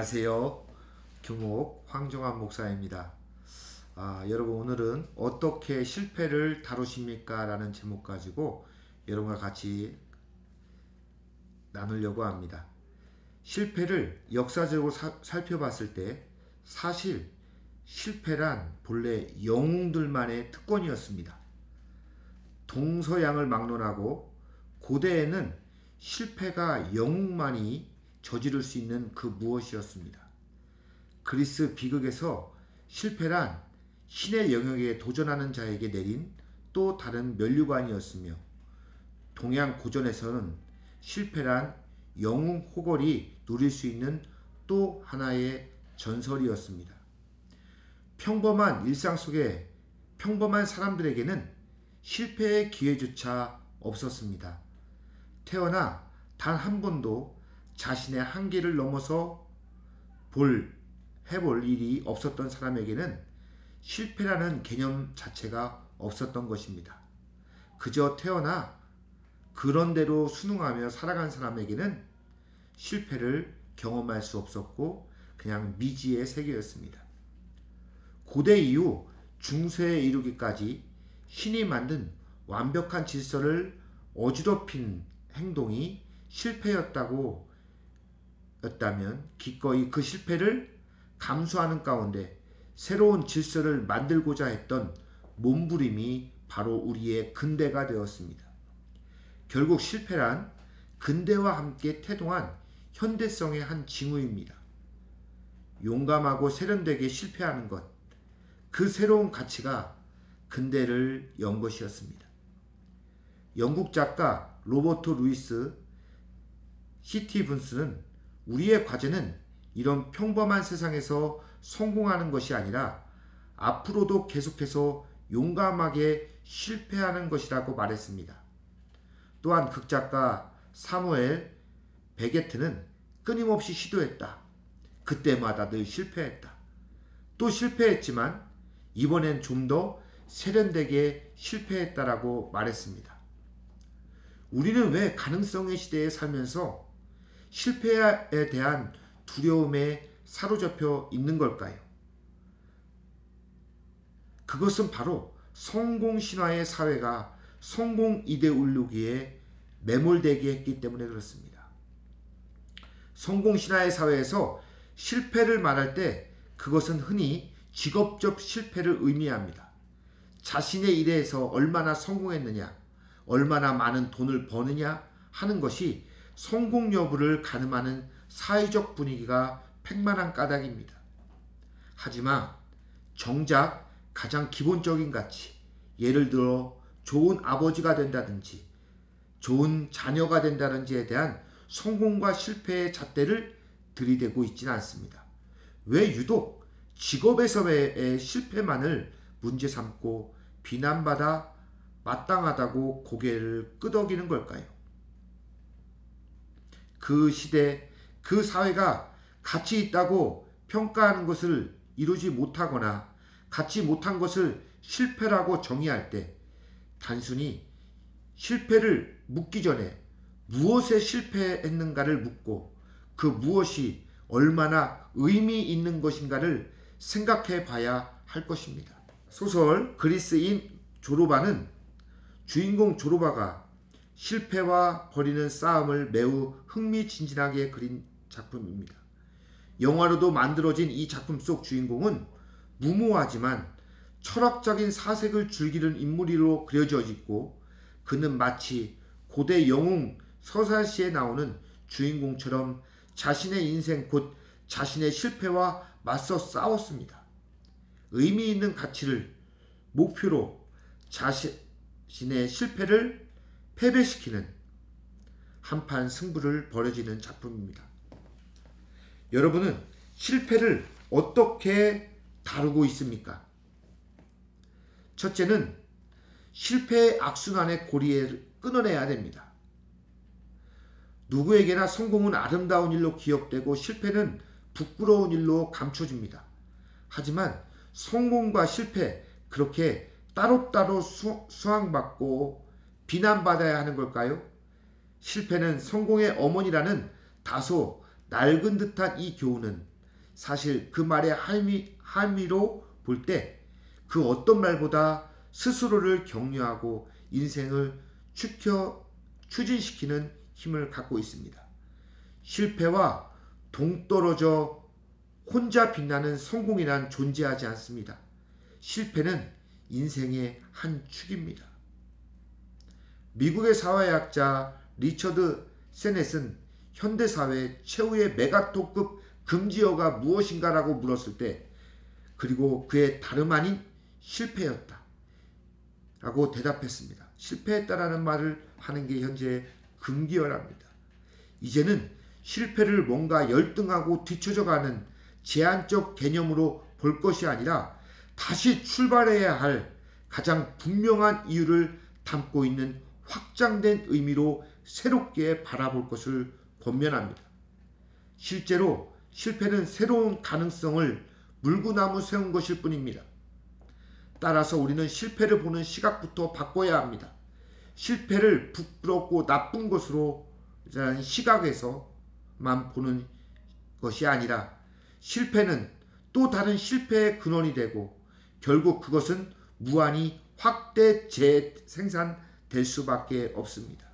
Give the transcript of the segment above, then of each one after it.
안녕하세요. 교목 황정환 목사입니다. 여러분 오늘은 어떻게 실패를 다루십니까? 라는 제목 가지고 여러분과 같이 나누려고 합니다. 실패를 역사적으로 살펴봤을 때 사실 실패란 본래 영웅들만의 특권이었습니다. 동서양을 막론하고 고대에는 실패가 영웅만이 저지를 수 있는 그 무엇이었습니다. 그리스 비극에서 실패란 신의 영역에 도전하는 자에게 내린 또 다른 면류관이었으며, 동양 고전에서는 실패란 영웅 호걸이 누릴 수 있는 또 하나의 전설이었습니다. 평범한 일상 속에 평범한 사람들에게는 실패의 기회조차 없었습니다. 태어나 단 한 번도 자신의 한계를 넘어서 해볼 일이 없었던 사람에게는 실패라는 개념 자체가 없었던 것입니다. 그저 태어나 그런대로 순응하며 살아간 사람에게는 실패를 경험할 수 없었고 그냥 미지의 세계였습니다. 고대 이후 중세에 이르기까지 신이 만든 완벽한 질서를 어지럽힌 행동이 실패였다면 기꺼이 그 실패를 감수하는 가운데 새로운 질서를 만들고자 했던 몸부림이 바로 우리의 근대가 되었습니다. 결국 실패란 근대와 함께 태동한 현대성의 한 징후입니다. 용감하고 세련되게 실패하는 것, 그 새로운 가치가 근대를 연 것이었습니다. 영국 작가 로버트 루이스 시티븐스는 우리의 과제는 이런 평범한 세상에서 성공하는 것이 아니라 앞으로도 계속해서 용감하게 실패하는 것이라고 말했습니다. 또한 극작가 사무엘 베게트는 끊임없이 시도했다. 그때마다 늘 실패했다. 또 실패했지만 이번엔 좀 더 세련되게 실패했다라고 말했습니다. 우리는 왜 가능성의 시대에 살면서 실패에 대한 두려움에 사로잡혀 있는 걸까요? 그것은 바로 성공신화의 사회가 성공 이데올로기에 매몰되게 했기 때문에 그렇습니다. 성공신화의 사회에서 실패를 말할 때 그것은 흔히 직업적 실패를 의미합니다. 자신의 일에서 얼마나 성공했느냐, 얼마나 많은 돈을 버느냐 하는 것이 성공 여부를 가늠하는 사회적 분위기가 팽만한 까닭입니다. 하지만 정작 가장 기본적인 가치, 예를 들어 좋은 아버지가 된다든지 좋은 자녀가 된다든지에 대한 성공과 실패의 잣대를 들이대고 있지는 않습니다. 왜 유독 직업에서의 실패만을 문제 삼고 비난받아 마땅하다고 고개를 끄덕이는 걸까요? 그 시대, 그 사회가 가치 있다고 평가하는 것을 이루지 못하거나 갖지 못한 것을 실패라고 정의할 때 단순히 실패를 묻기 전에 무엇에 실패했는가를 묻고 그 무엇이 얼마나 의미 있는 것인가를 생각해 봐야 할 것입니다. 소설 그리스인 조로바는 주인공 조로바가 실패와 벌이는 싸움을 매우 흥미진진하게 그린 작품입니다. 영화로도 만들어진 이 작품 속 주인공은 무모하지만 철학적인 사색을 즐기는 인물로 그려져 있고, 그는 마치 고대 영웅 서사시에 나오는 주인공처럼 자신의 인생 곧 자신의 실패와 맞서 싸웠습니다. 의미 있는 가치를 목표로 자신의 실패를 패배시키는 한판 승부를 벌여지는 작품입니다. 여러분은 실패를 어떻게 다루고 있습니까? 첫째는 실패의 악순환의 고리를 끊어내야 됩니다. 누구에게나 성공은 아름다운 일로 기억되고 실패는 부끄러운 일로 감춰집니다. 하지만 성공과 실패, 그렇게 따로따로 수항받고 비난받아야 하는 걸까요? 실패는 성공의 어머니라는 다소 낡은 듯한 이 교훈은 사실 그 말의 할미로 볼 때 그 어떤 말보다 스스로를 격려하고 인생을 추진시키는 힘을 갖고 있습니다. 실패와 동떨어져 혼자 빛나는 성공이란 존재하지 않습니다. 실패는 인생의 한 축입니다. 미국의 사회학자 리처드 세넷은 현대사회 최후의 메가톤급 금지어가 무엇인가라고 물었을 때 그리고 그의 다름 아닌 실패였다 라고 대답했습니다. 실패했다라는 말을 하는 게 현재 금기어랍니다. 이제는 실패를 뭔가 열등하고 뒤처져가는 제한적 개념으로 볼 것이 아니라 다시 출발해야 할 가장 분명한 이유를 담고 있는 확장된 의미로 새롭게 바라볼 것을 권면합니다. 실제로 실패는 새로운 가능성을 물구나무 세운 것일 뿐입니다. 따라서 우리는 실패를 보는 시각부터 바꿔야 합니다. 실패를 부끄럽고 나쁜 것으로 시각에서만 보는 것이 아니라 실패는 또 다른 실패의 근원이 되고 결국 그것은 무한히 확대 재생산될 수밖에 없습니다.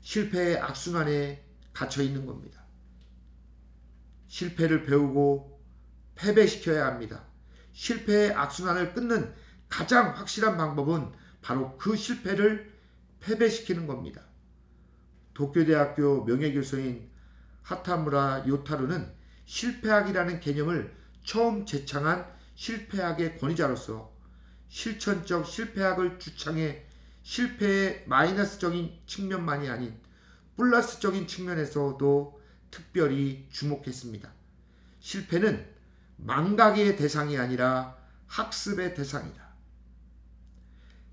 실패의 악순환에 갇혀 있는 겁니다. 실패를 배우고 패배시켜야 합니다. 실패의 악순환을 끊는 가장 확실한 방법은 바로 그 실패를 패배시키는 겁니다. 도쿄대학교 명예교수인 하타무라 요타루는 실패학이라는 개념을 처음 제창한 실패학의 권위자로서 실천적 실패학을 주창해 실패의 마이너스적인 측면만이 아닌 플러스적인 측면에서도 특별히 주목했습니다. 실패는 망각의 대상이 아니라 학습의 대상이다.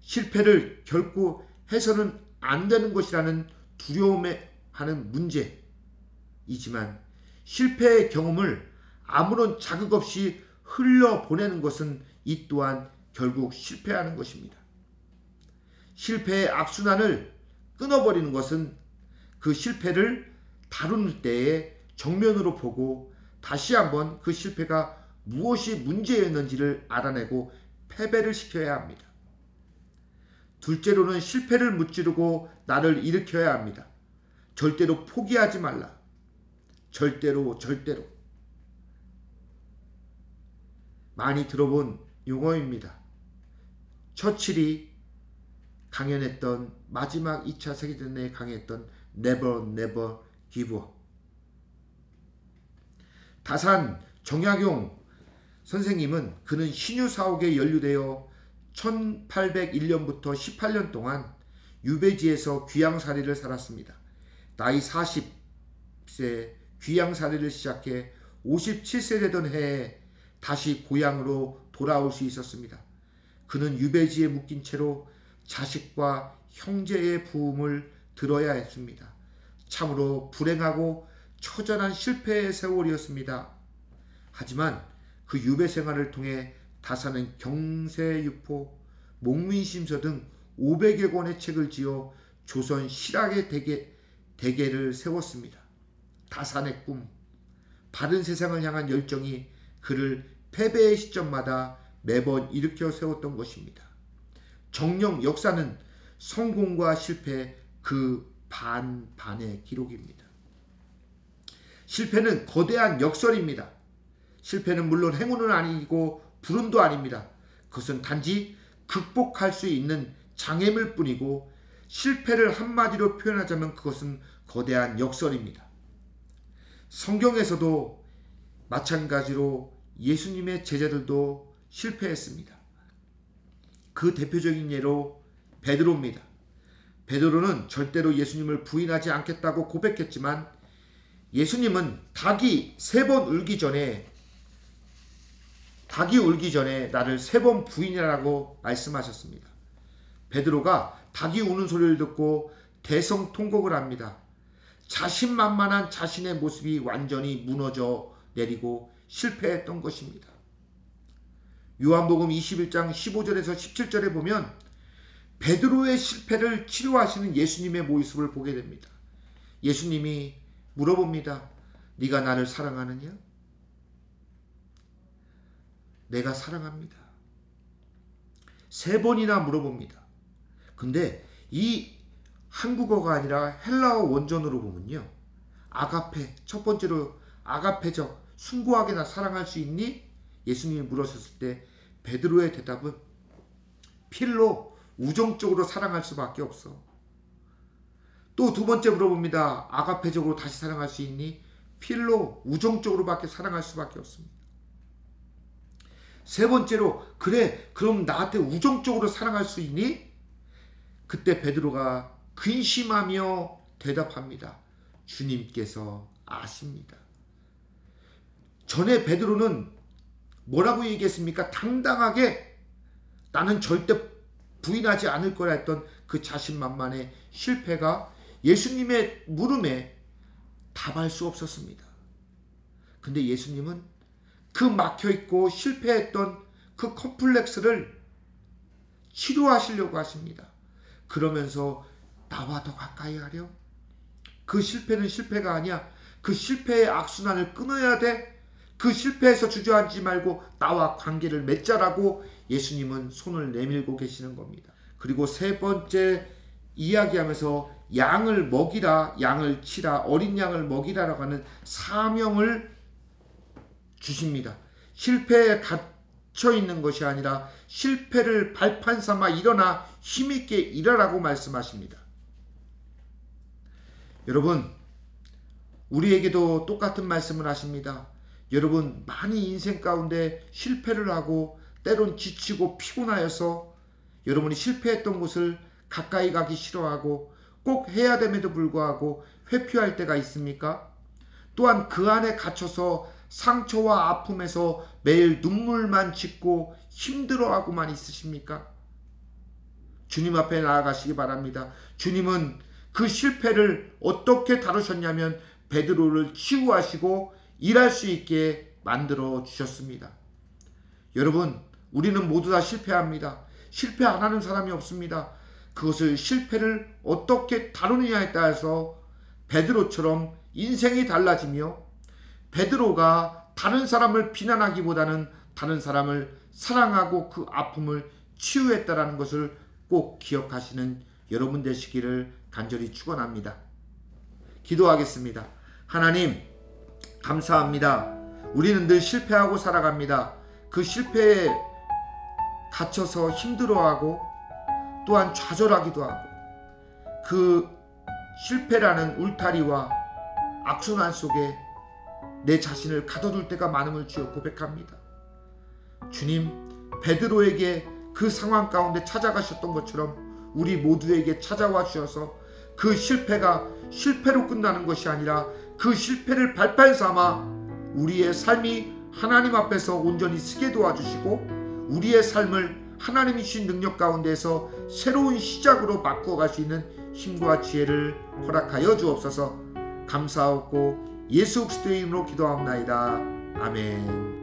실패를 결코 해서는 안 되는 것이라는 두려움에 하는 문제이지만 실패의 경험을 아무런 자극 없이 흘려보내는 것은 이 또한 결국 실패하는 것입니다. 실패의 악순환을 끊어버리는 것은 그 실패를 다루는 때에 정면으로 보고 다시 한번 그 실패가 무엇이 문제였는지를 알아내고 패배를 시켜야 합니다. 둘째로는 실패를 무찌르고 나를 일으켜야 합니다. 절대로 포기하지 말라. 절대로. 많이 들어본 용어입니다. 처칠이 강연했던 마지막 2차 세계대전에 강의했던 Never give up. 다산 정약용 선생님은 그는 신유 사옥에 연루되어 1801년부터 18년 동안 유배지에서 귀양살이를 살았습니다. 나이 40세 귀양살이를 시작해 57세 되던 해에 다시 고향으로 돌아올 수 있었습니다. 그는 유배지에 묶인 채로 자식과 형제의 부음을 들어야 했습니다. 참으로 불행하고 처절한 실패의 세월이었습니다. 하지만 그 유배 생활을 통해 다산은 경세유포, 목민심서 등 500여 권의 책을 지어 조선 실학의 대계를 세웠습니다. 다산의 꿈, 바른 세상을 향한 열정이 그를 패배의 시점마다 매번 일으켜 세웠던 것입니다. 정녕 역사는 성공과 실패 그 반반의 기록입니다. 실패는 거대한 역설입니다. 실패는 물론 행운은 아니고 불운도 아닙니다. 그것은 단지 극복할 수 있는 장애물 뿐이고 실패를 한마디로 표현하자면 그것은 거대한 역설입니다. 성경에서도 마찬가지로 예수님의 제자들도 실패했습니다. 그 대표적인 예로 베드로입니다. 베드로는 절대로 예수님을 부인하지 않겠다고 고백했지만 예수님은 닭이 울기 전에 나를 3번 부인이라고 말씀하셨습니다. 베드로가 닭이 우는 소리를 듣고 대성통곡을 합니다. 자신만만한 자신의 모습이 완전히 무너져 내리고 실패했던 것입니다. 요한복음 21장 15절에서 17절에 보면 베드로의 실패를 치료하시는 예수님의 모습을 보게 됩니다. 예수님이 물어봅니다. 네가 나를 사랑하느냐? 내가 사랑합니다. 3번이나 물어봅니다. 근데 이 한국어가 아니라 헬라어 원전으로 보면요, 아가페, 첫 번째로 아가페적 숭고하게나 사랑할 수 있니? 예수님이 물으셨을 때 베드로의 대답은 필로, 우정적으로 사랑할 수밖에 없어. 또 두 번째 물어봅니다. 아가페적으로 다시 사랑할 수 있니? 필로, 우정적으로밖에 사랑할 수밖에 없습니다. 세 번째로, 그래, 그럼 나한테 우정적으로 사랑할 수 있니? 그때 베드로가 근심하며 대답합니다. 주님께서 아십니다. 전에 베드로는 뭐라고 얘기했습니까? 당당하게 나는 절대 부인하지 않을 거라 했던 그 자신만만의 실패가 예수님의 물음에 답할 수 없었습니다. 근데 예수님은 그 막혀있고 실패했던 그 컴플렉스를 치료하시려고 하십니다. 그러면서 나와 더 가까이 하렴. 그 실패는 실패가 아니야. 그 실패의 악순환을 끊어야 돼. 그 실패에서 주저앉지 말고 나와 관계를 맺자라고 예수님은 손을 내밀고 계시는 겁니다. 그리고 세 번째 이야기하면서 양을 먹이라, 양을 치라, 어린 양을 먹이라라고 하는 사명을 주십니다. 실패에 갇혀 있는 것이 아니라 실패를 발판 삼아 일어나 힘있게 일하라고 말씀하십니다. 여러분, 우리에게도 똑같은 말씀을 하십니다. 여러분, 많이 인생 가운데 실패를 하고 때론 지치고 피곤하여서 여러분이 실패했던 곳을 가까이 가기 싫어하고 꼭 해야 됨에도 불구하고 회피할 때가 있습니까? 또한 그 안에 갇혀서 상처와 아픔에서 매일 눈물만 짓고 힘들어하고만 있으십니까? 주님 앞에 나아가시기 바랍니다. 주님은 그 실패를 어떻게 다루셨냐면 베드로를 치유하시고 일할 수 있게 만들어 주셨습니다. 여러분, 우리는 모두 다 실패합니다. 실패 안 하는 사람이 없습니다. 그것을 실패를 어떻게 다루느냐에 따라서 베드로처럼 인생이 달라지며 베드로가 다른 사람을 비난하기보다는 다른 사람을 사랑하고 그 아픔을 치유했다라는 것을 꼭 기억하시는 여러분 되시기를 간절히 축원합니다. 기도하겠습니다. 하나님, 감사합니다. 우리는 늘 실패하고 살아갑니다. 그 실패에 갇혀서 힘들어하고 또한 좌절하기도 하고 그 실패라는 울타리와 악순환 속에 내 자신을 가둬둘 때가 많음을 주여 고백합니다. 주님, 베드로에게 그 상황 가운데 찾아가셨던 것처럼 우리 모두에게 찾아와 주셔서 그 실패가 실패로 끝나는 것이 아니라 그 실패를 발판 삼아 우리의 삶이 하나님 앞에서 온전히 서게 도와주시고 우리의 삶을 하나님이 주신 능력 가운데서 새로운 시작으로 바꾸어갈 수 있는 힘과 지혜를 허락하여 주옵소서. 감사하고 예수 그리스도의 이름으로 기도하옵나이다. 아멘.